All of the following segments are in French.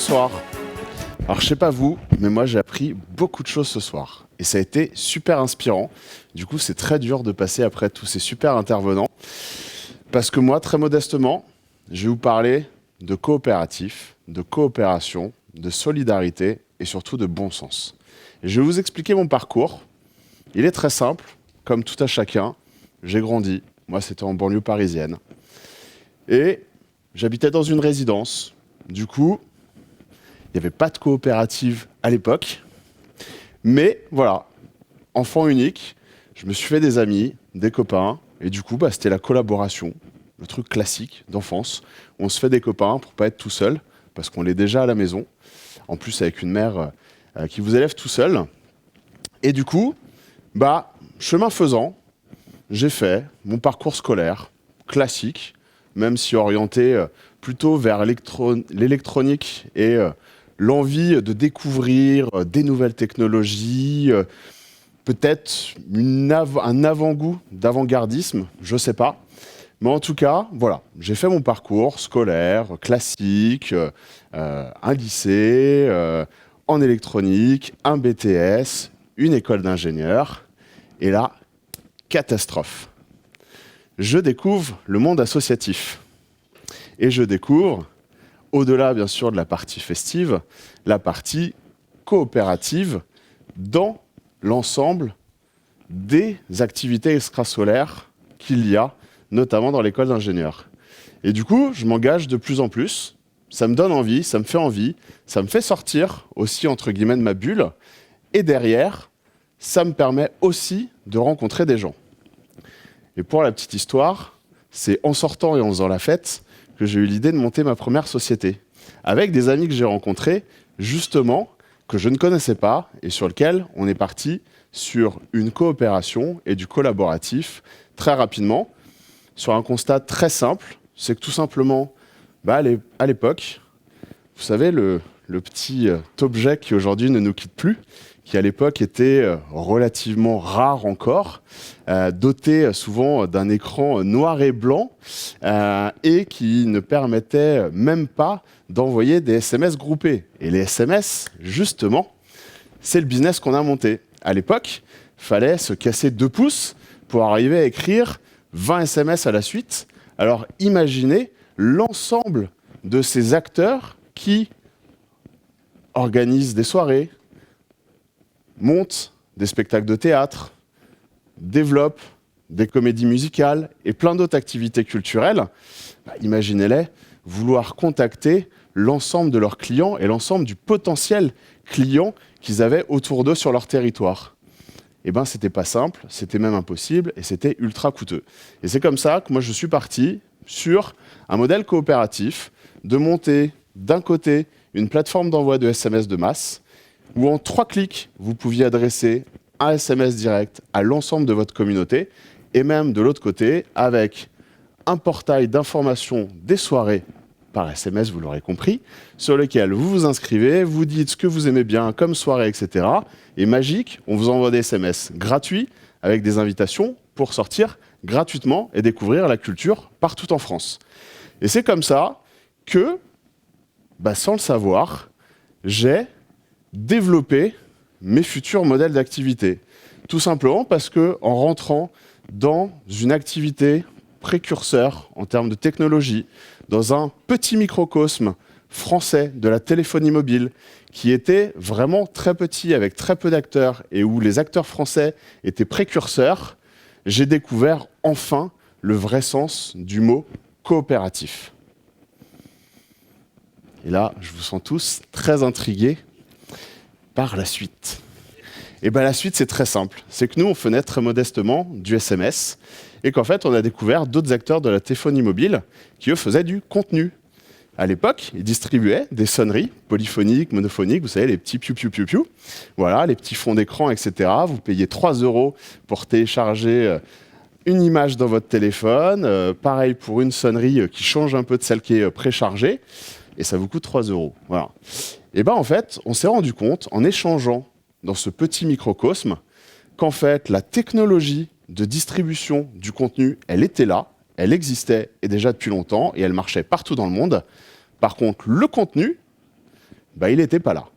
bonsoir. Alors je sais pas vous, mais moi j'ai appris beaucoup de choses ce soir. Et ça a été super inspirant. Du coup c'est très dur de passer après tous ces super intervenants. Parce que moi, très modestement, je vais vous parler de coopératif, de coopération, de solidarité et surtout de bon sens. Et je vais vous expliquer mon parcours. Il est très simple, comme tout à chacun. J'ai grandi, moi c'était en banlieue parisienne. Et j'habitais dans une résidence. Du coup, il n'y avait pas de coopérative à l'époque. Mais voilà, enfant unique, je me suis fait des amis, des copains. Et du coup, c'était la collaboration, le truc classique d'enfance. On se fait des copains pour pas être tout seul, parce qu'on est déjà à la maison. En plus, avec une mère qui vous élève tout seul. Et du coup, chemin faisant, j'ai fait mon parcours scolaire classique, même si orienté plutôt vers l'électronique et l'envie de découvrir des nouvelles technologies, peut-être un avant-goût d'avant-gardisme, je ne sais pas. Mais en tout cas, voilà, j'ai fait mon parcours scolaire classique, un lycée, en électronique, un BTS, une école d'ingénieur. Et là, catastrophe. Je découvre le monde associatif. Et je découvre, au-delà bien sûr de la partie festive, la partie coopérative dans l'ensemble des activités extrascolaires qu'il y a, notamment dans l'école d'ingénieur. Et du coup, je m'engage de plus en plus. Ça me donne envie, ça me fait envie, ça me fait sortir aussi, entre guillemets, de ma bulle. Et derrière, ça me permet aussi de rencontrer des gens. Et pour la petite histoire, c'est en sortant et en faisant la fête que j'ai eu l'idée de monter ma première société. Avec des amis que j'ai rencontrés, justement, que je ne connaissais pas et sur lequel on est parti sur une coopération et du collaboratif très rapidement, sur un constat très simple, c'est que tout simplement, à l'époque, vous savez, le petit objet qui aujourd'hui ne nous quitte plus, qui à l'époque était relativement rare encore, doté souvent d'un écran noir et blanc et qui ne permettait même pas d'envoyer des SMS groupés. Et les SMS, justement, c'est le business qu'on a monté. À l'époque, il fallait se casser 2 pouces pour arriver à écrire 20 SMS à la suite. Alors imaginez l'ensemble de ces acteurs qui organisent des soirées, montent des spectacles de théâtre, développent des comédies musicales et plein d'autres activités culturelles. Imaginez-les vouloir contacter l'ensemble de leurs clients et l'ensemble du potentiel client qu'ils avaient autour d'eux sur leur territoire. C'était pas simple, c'était même impossible et c'était ultra coûteux. Et c'est comme ça que moi je suis parti sur un modèle coopératif de monter d'un côté une plateforme d'envoi de SMS de masse où en 3 clics, vous pouviez adresser un SMS direct à l'ensemble de votre communauté et même de l'autre côté avec un portail d'information des soirées par SMS, vous l'aurez compris, sur lequel vous vous inscrivez, vous dites ce que vous aimez bien comme soirée, etc. Et magique, on vous envoie des SMS gratuits avec des invitations pour sortir gratuitement et découvrir la culture partout en France. Et c'est comme ça que, sans le savoir, j'ai développé mes futurs modèles d'activité. Tout simplement parce que en rentrant dans une activité précurseur en termes de technologie, dans un petit microcosme français de la téléphonie mobile, qui était vraiment très petit, avec très peu d'acteurs, et où les acteurs français étaient précurseurs, j'ai découvert enfin le vrai sens du mot coopératif. Et là, je vous sens tous très intrigués par la suite. Et la suite, c'est très simple. C'est que nous, on faisait très modestement du SMS et qu'en fait, on a découvert d'autres acteurs de la téléphonie mobile qui, eux, faisaient du contenu. À l'époque, ils distribuaient des sonneries polyphoniques, monophoniques, vous savez, les petits piou-piou-piou-piou. Voilà, les petits fonds d'écran, etc. Vous payez 3 € pour télécharger une image dans votre téléphone. Pareil pour une sonnerie qui change un peu de celle qui est préchargée. Et ça vous coûte 3 €. Voilà. Et en fait, on s'est rendu compte, en échangeant dans ce petit microcosme, qu'en fait, la technologie de distribution du contenu, elle était là, elle existait et déjà depuis longtemps, et elle marchait partout dans le monde. Par contre, le contenu, il n'était pas là.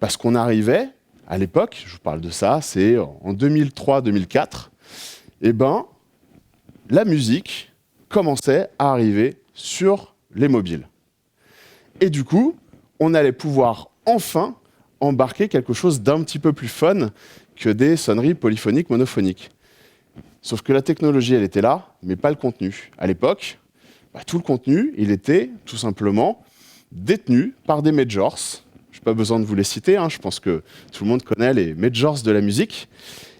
Parce qu'on arrivait, à l'époque, je vous parle de ça, c'est en 2003-2004, la musique commençait à arriver sur les mobiles. Et du coup, on allait pouvoir enfin embarquer quelque chose d'un petit peu plus fun que des sonneries polyphoniques, monophoniques. Sauf que la technologie, elle était là, mais pas le contenu. À l'époque, tout le contenu, il était tout simplement détenu par des majors. Je n'ai pas besoin de vous les citer, je pense que tout le monde connaît les majors de la musique.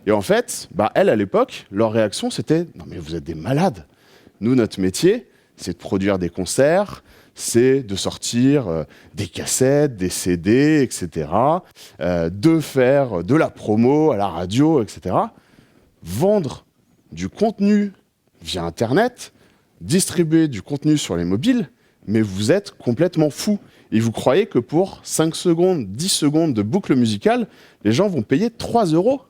Et en fait, elles, à l'époque, leur réaction, c'était « Non mais vous êtes des malades. Nous, notre métier, c'est de produire des concerts, c'est de sortir des cassettes, des CD, etc., de faire de la promo à la radio, etc. Vendre du contenu via Internet, distribuer du contenu sur les mobiles, mais vous êtes complètement fou. Et vous croyez que pour 5 secondes, 10 secondes de boucle musicale, les gens vont payer 3 €?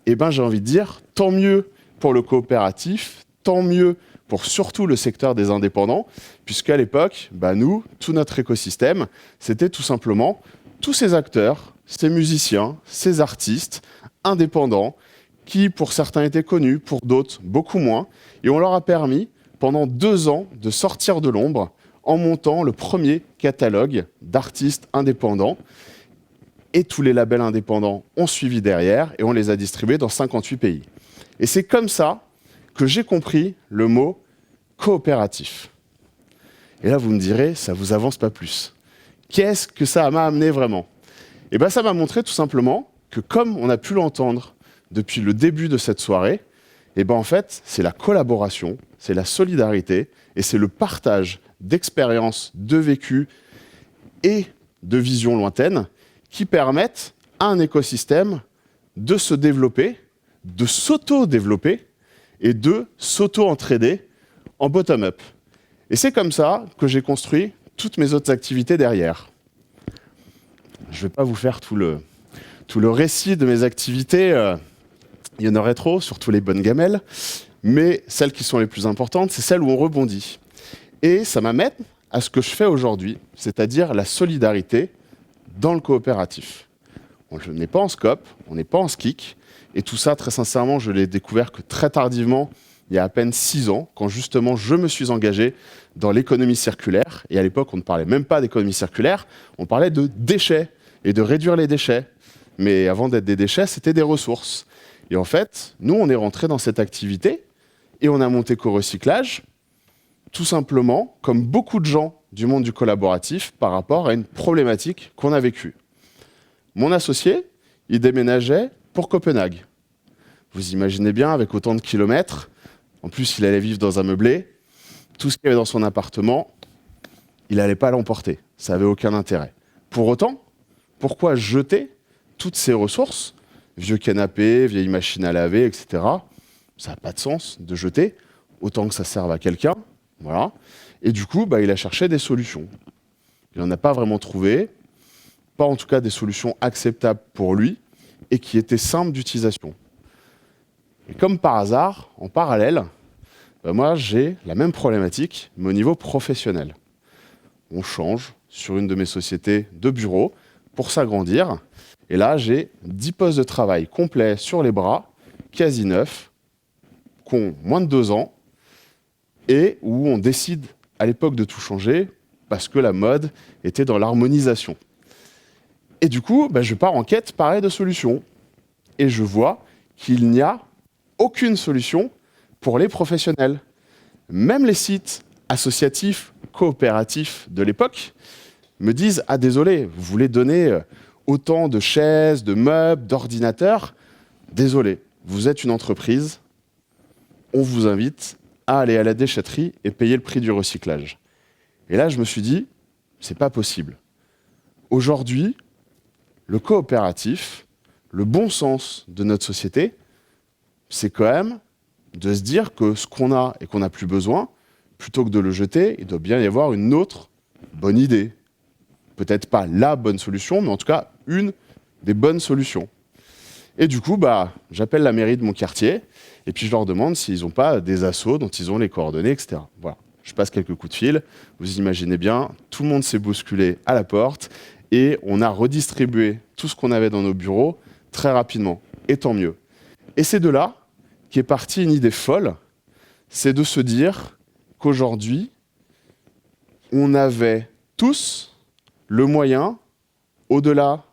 Eh bien, j'ai envie de dire, tant mieux pour le coopératif, tant mieux pour surtout le secteur des indépendants, puisqu'à l'époque, nous, tout notre écosystème, c'était tout simplement tous ces acteurs, ces musiciens, ces artistes indépendants, qui pour certains étaient connus, pour d'autres beaucoup moins, et on leur a permis pendant 2 ans de sortir de l'ombre en montant le premier catalogue d'artistes indépendants. Et tous les labels indépendants ont suivi derrière et on les a distribués dans 58 pays. Et c'est comme ça que j'ai compris le mot coopératif. Et là, vous me direz, ça vous avance pas plus. Qu'est-ce que ça m'a amené vraiment? Eh bien, ça m'a montré tout simplement que, comme on a pu l'entendre depuis le début de cette soirée, en fait, c'est la collaboration, c'est la solidarité et c'est le partage d'expériences, de vécus et de visions lointaines qui permettent à un écosystème de se développer, de s'auto-développer et de s'auto-entraider en bottom-up. Et c'est comme ça que j'ai construit toutes mes autres activités derrière. Je ne vais pas vous faire tout le récit de mes activités, il y en aurait trop, surtout les bonnes gamelles, mais celles qui sont les plus importantes, c'est celles où on rebondit. Et ça m'amène à ce que je fais aujourd'hui, c'est-à-dire la solidarité dans le coopératif. On n'est pas en SCOP, on n'est pas en SKIC, et tout ça, très sincèrement, je l'ai découvert que très tardivement, il y a à peine 6 ans, quand justement je me suis engagé dans l'économie circulaire, et à l'époque on ne parlait même pas d'économie circulaire, on parlait de déchets, et de réduire les déchets. Mais avant d'être des déchets, c'était des ressources. Et en fait, nous, on est rentré dans cette activité, et on a monté Co-Recyclage, tout simplement, comme beaucoup de gens du monde du collaboratif, par rapport à une problématique qu'on a vécue. Mon associé, il déménageait pour Copenhague. Vous imaginez bien, avec autant de kilomètres, en plus il allait vivre dans un meublé, tout ce qu'il y avait dans son appartement, il n'allait pas l'emporter. Ça n'avait aucun intérêt. Pour autant, pourquoi jeter toutes ces ressources, vieux canapés, vieilles machines à laver, etc. Ça n'a pas de sens de jeter, autant que ça serve à quelqu'un. Voilà. Et du coup, il a cherché des solutions. Il n'en a pas vraiment trouvé, pas en tout cas des solutions acceptables pour lui et qui étaient simples d'utilisation. Et comme par hasard, en parallèle, moi j'ai la même problématique, mais au niveau professionnel. On change sur une de mes sociétés de bureau pour s'agrandir. Et là, j'ai 10 postes de travail complets sur les bras, quasi neufs, qui ont moins de 2 ans, et où on décide à l'époque de tout changer parce que la mode était dans l'harmonisation. Et du coup, je pars en quête, pareil, de solutions. Et je vois qu'il n'y a aucune solution pour les professionnels. Même les sites associatifs, coopératifs de l'époque me disent « Ah, désolé, vous voulez donner autant de chaises, de meubles, d'ordinateurs. Désolé, vous êtes une entreprise, on vous invite à aller à la déchetterie et payer le prix du recyclage. » Et là, je me suis dit, c'est pas possible. Aujourd'hui, le coopératif, le bon sens de notre société, c'est quand même de se dire que ce qu'on a et qu'on n'a plus besoin, plutôt que de le jeter, il doit bien y avoir une autre bonne idée. Peut-être pas la bonne solution, mais en tout cas, une des bonnes solutions. Et du coup, j'appelle la mairie de mon quartier, et puis je leur demande s'ils n'ont pas des assos dont ils ont les coordonnées, etc. Voilà. je passe quelques coups de fil. Vous imaginez bien, tout le monde s'est bousculé à la porte et on a redistribué tout ce qu'on avait dans nos bureaux très rapidement, et tant mieux. Et c'est de là qu'est partie une idée folle, c'est de se dire qu'aujourd'hui, on avait tous le moyen, au-delà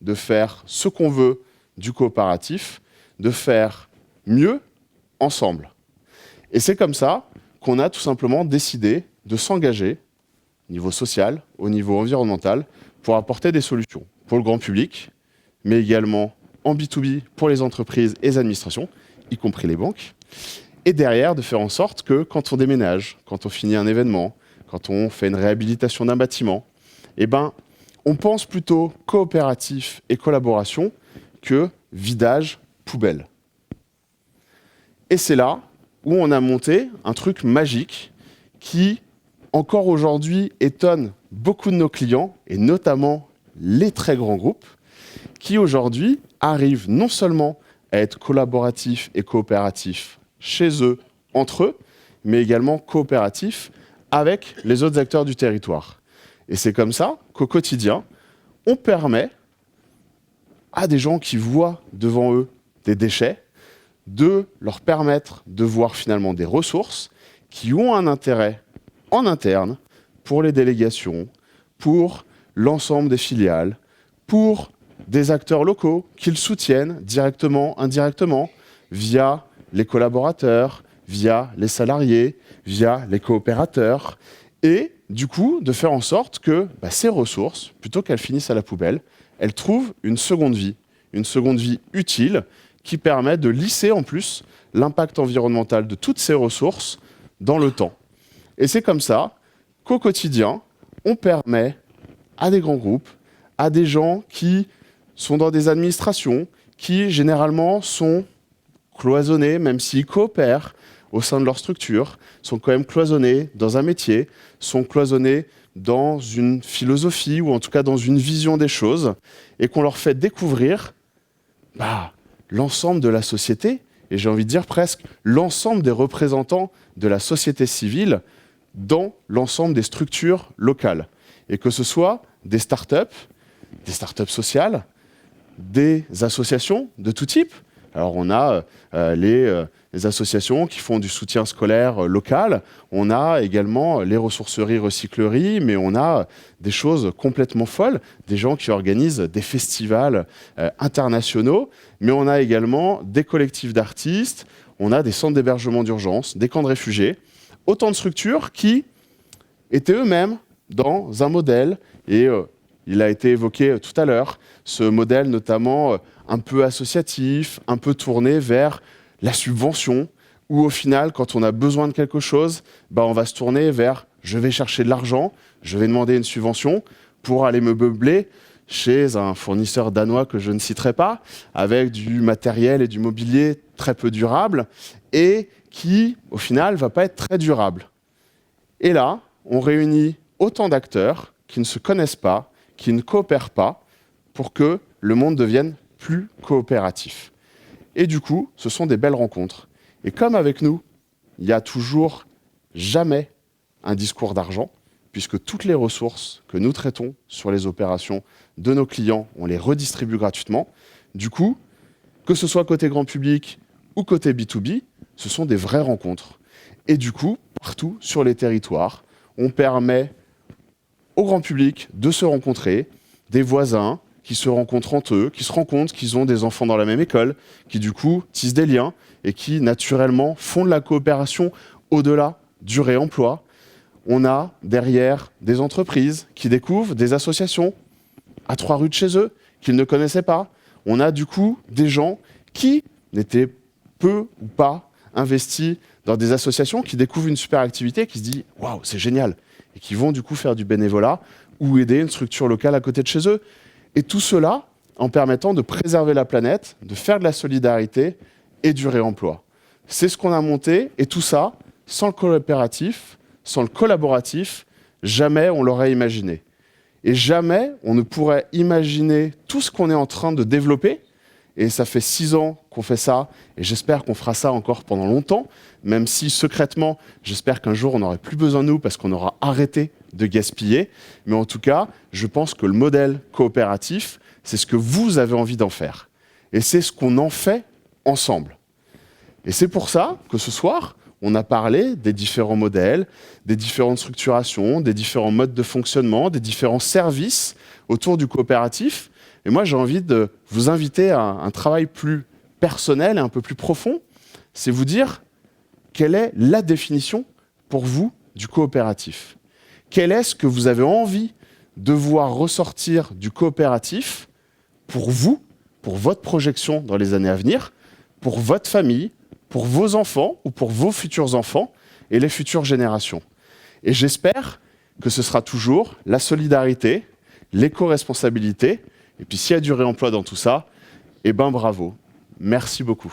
de faire ce qu'on veut du coopératif, de faire mieux ensemble. Et c'est comme ça qu'on a tout simplement décidé de s'engager au niveau social, au niveau environnemental, pour apporter des solutions pour le grand public, mais également en B2B pour les entreprises et les administrations, y compris les banques. Et derrière, de faire en sorte que quand on déménage, quand on finit un événement, quand on fait une réhabilitation d'un bâtiment, eh ben, on pense plutôt coopératif et collaboration que vidage, poubelle. Et c'est là où on a monté un truc magique qui, encore aujourd'hui, étonne beaucoup de nos clients, et notamment les très grands groupes, qui aujourd'hui arrivent non seulement à être collaboratifs et coopératifs chez eux, entre eux, mais également coopératifs avec les autres acteurs du territoire. Et c'est comme ça qu'au quotidien, on permet à des gens qui voient devant eux des déchets, de leur permettre de voir finalement des ressources qui ont un intérêt en interne pour les délégations, pour l'ensemble des filiales, pour des acteurs locaux qu'ils soutiennent directement, indirectement, via les collaborateurs, via les salariés, via les coopérateurs, et du coup de faire en sorte que ces ressources, plutôt qu'elles finissent à la poubelle, elles trouvent une seconde vie utile, qui permet de lisser en plus l'impact environnemental de toutes ces ressources dans le temps. Et c'est comme ça qu'au quotidien, on permet à des grands groupes, à des gens qui sont dans des administrations, qui généralement sont cloisonnés, même s'ils coopèrent au sein de leur structure, sont quand même cloisonnés dans un métier, sont cloisonnés dans une philosophie ou en tout cas dans une vision des choses, et qu'on leur fait découvrir l'ensemble de la société, et j'ai envie de dire presque l'ensemble des représentants de la société civile dans l'ensemble des structures locales. Et que ce soit des startups sociales, des associations de tout type. Alors on a les associations qui font du soutien scolaire local, on a également les ressourceries, recycleries, mais on a des choses complètement folles, des gens qui organisent des festivals internationaux, mais on a également des collectifs d'artistes, on a des centres d'hébergement d'urgence, des camps de réfugiés, autant de structures qui étaient eux-mêmes dans un modèle, et il a été évoqué tout à l'heure, ce modèle notamment un peu associatif, un peu tourné vers la subvention, où au final, quand on a besoin de quelque chose, on va se tourner vers « je vais chercher de l'argent, je vais demander une subvention pour aller me meubler chez un fournisseur danois que je ne citerai pas, avec du matériel et du mobilier très peu durable, et qui, au final, ne va pas être très durable. » Et là, on réunit autant d'acteurs qui ne se connaissent pas, qui ne coopèrent pas, pour que le monde devienne plus coopératif. Et du coup, ce sont des belles rencontres. Et comme avec nous, il n'y a toujours jamais un discours d'argent, puisque toutes les ressources que nous traitons sur les opérations de nos clients, on les redistribue gratuitement. Du coup, que ce soit côté grand public ou côté B2B, ce sont des vraies rencontres. Et du coup, partout sur les territoires, on permet au grand public de se rencontrer, des voisins qui se rencontrent entre eux, qui se rendent compte qu'ils ont des enfants dans la même école, qui du coup tissent des liens et qui naturellement font de la coopération au-delà du réemploi. On a derrière des entreprises qui découvrent des associations à 3 rues de chez eux qu'ils ne connaissaient pas. On a du coup des gens qui n'étaient peu ou pas investis dans des associations, qui découvrent une super activité, qui se disent « waouh, c'est génial !» et qui vont du coup faire du bénévolat ou aider une structure locale à côté de chez eux. Et tout cela en permettant de préserver la planète, de faire de la solidarité et du réemploi. C'est ce qu'on a monté, et tout ça, sans le coopératif, sans le collaboratif, jamais on l'aurait imaginé. Et jamais on ne pourrait imaginer tout ce qu'on est en train de développer et ça fait 6 ans qu'on fait ça, et j'espère qu'on fera ça encore pendant longtemps, même si secrètement, j'espère qu'un jour on n'aurait plus besoin de nous parce qu'on aura arrêté de gaspiller. Mais en tout cas, je pense que le modèle coopératif, c'est ce que vous avez envie d'en faire. Et c'est ce qu'on en fait ensemble. Et c'est pour ça que ce soir, on a parlé des différents modèles, des différentes structurations, des différents modes de fonctionnement, des différents services autour du coopératif. Et moi, j'ai envie de vous inviter à un travail plus personnel et un peu plus profond. C'est vous dire quelle est la définition pour vous du coopératif. Quel est ce que vous avez envie de voir ressortir du coopératif pour vous, pour votre projection dans les années à venir, pour votre famille, pour vos enfants ou pour vos futurs enfants et les futures générations. Et j'espère que ce sera toujours la solidarité, l'éco-responsabilité, et puis s'il y a du réemploi dans tout ça, eh ben bravo. Merci beaucoup.